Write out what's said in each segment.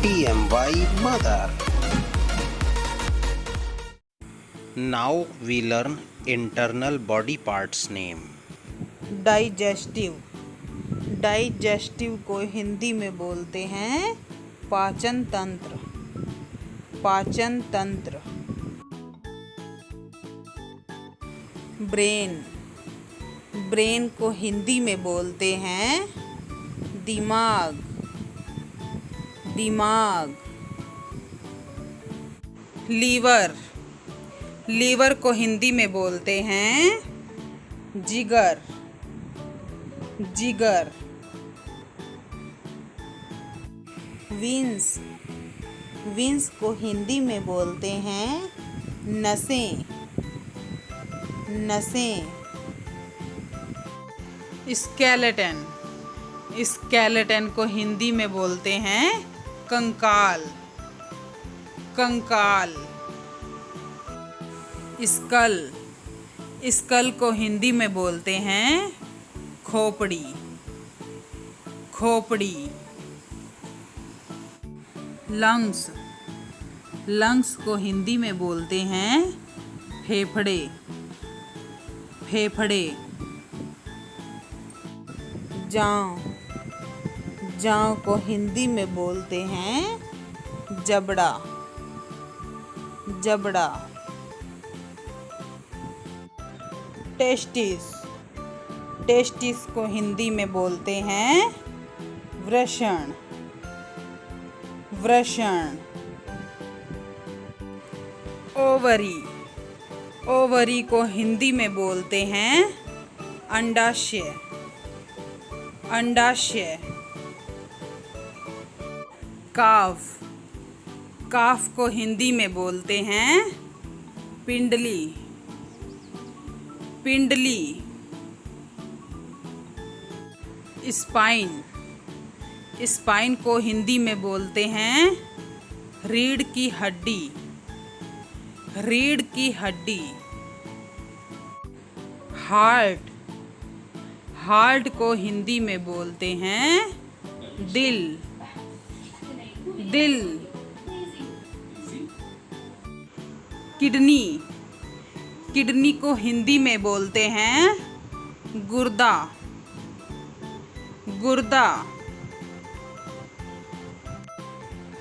TMY mother. Now we learn internal body parts name. Digestive. Digestive को हिंदी में बोलते हैं पाचन तंत्र। पाचन तंत्र। ब्रेन। ब्रेन को हिंदी में बोलते हैं दिमाग। दिमाग। लीवर। लीवर को हिंदी में बोलते हैं जिगर। जिगर। विंस। विंस को हिंदी में बोलते हैं नसें। नसें। स्केलेटन। स्केलेटन को हिंदी में बोलते हैं कंकाल। कंकाल। स्कल। स्कल को हिंदी में बोलते हैं खोपड़ी। खोपड़ी। लंग्स। लंग्स को हिंदी में बोलते हैं फेफड़े। फेफड़े। जांव। जांव को हिंदी में बोलते हैं जबड़ा। जबड़ा। टेस्टिस। टेस्टिस को हिंदी में बोलते हैं वृषण। वृषण। ओवरी। ओवरी को हिंदी में बोलते हैं अंडाशय। अंडाशय। काफ। काफ को हिंदी में बोलते हैं पिंडली। पिंडली। स्पाइन। स्पाइन को हिंदी में बोलते हैं रीढ़ की हड्डी। रीढ़ की हड्डी। हार्ट। हार्ट को हिंदी में बोलते हैं दिल। दिल। किडनी। किडनी को हिंदी में बोलते हैं गुर्दा। गुर्दा।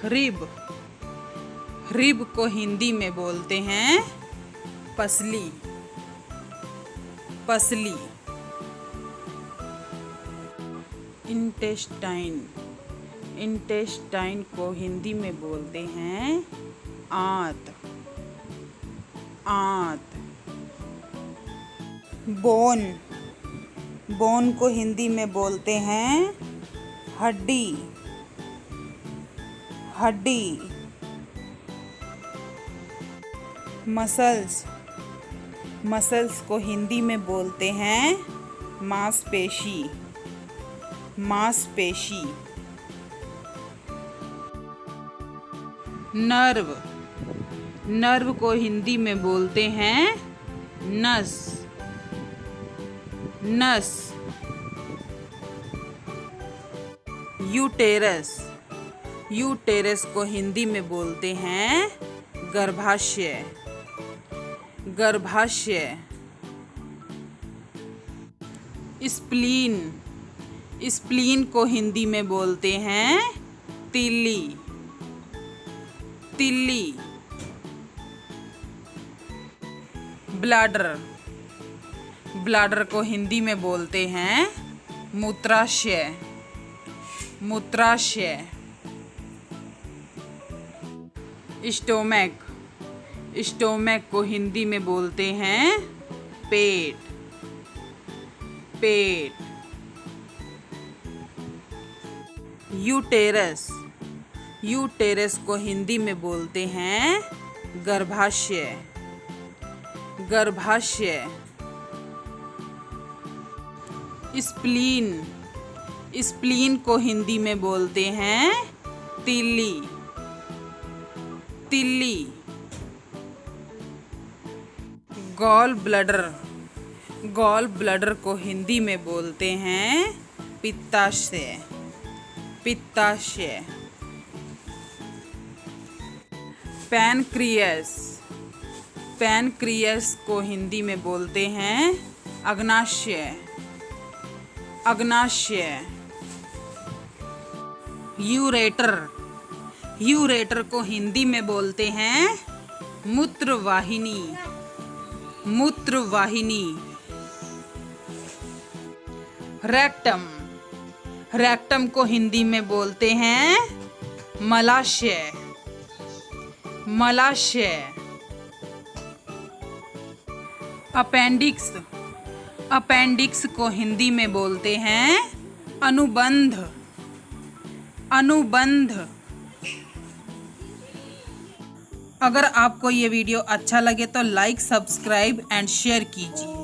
रिब। रिब को हिंदी में बोलते हैं पसली। पसली। इंटेस्टाइन। इंटेस्टाइन को हिंदी में बोलते हैं आंत। आंत। बोन। बोन को हिंदी में बोलते हैं हड्डी। हड्डी। मसल्स। मसल्स को हिंदी में बोलते हैं मांसपेशी। मांसपेशी। नर्व। नर्व को हिंदी में बोलते हैं नस। नस। यूटेरस। यूटेरस को हिंदी में बोलते हैं गर्भाशय। गर्भाशय। स्प्लीन। स्प्लीन को हिंदी में बोलते हैं तिल्ली। तिल्ली। ब्लाडर। ब्लाडर को हिंदी में बोलते हैं मूत्राशय। मूत्राशय। स्टोमक। स्टोमक को हिंदी में बोलते हैं पेट। पेट। यूटेरस। यूटेरस को हिंदी में बोलते हैं गर्भाशय। गर्भाशय। स्प्लीन। स्प्लीन को हिंदी में बोलते हैं तिल्ली। तिल्ली। Gall bladder. गॉल ब्लडर को हिंदी में बोलते हैं पित्ताशय। पित्ताशय। पैनक्रियास, पैनक्रियास को हिंदी में बोलते हैं अग्नाशय, अग्नाशय। यूरेटर, यूरेटर को हिंदी में बोलते हैं मूत्रवाहिनी, मूत्रवाहिनी। रेक्टम, रेक्टम को हिंदी में बोलते हैं मलाशय, मलाशय। अपेंडिक्स, अपेंडिक्स को हिंदी में बोलते हैं अनुबंध, अनुबंध। अगर आपको ये वीडियो अच्छा लगे तो लाइक, सब्सक्राइब एंड शेयर कीजिए।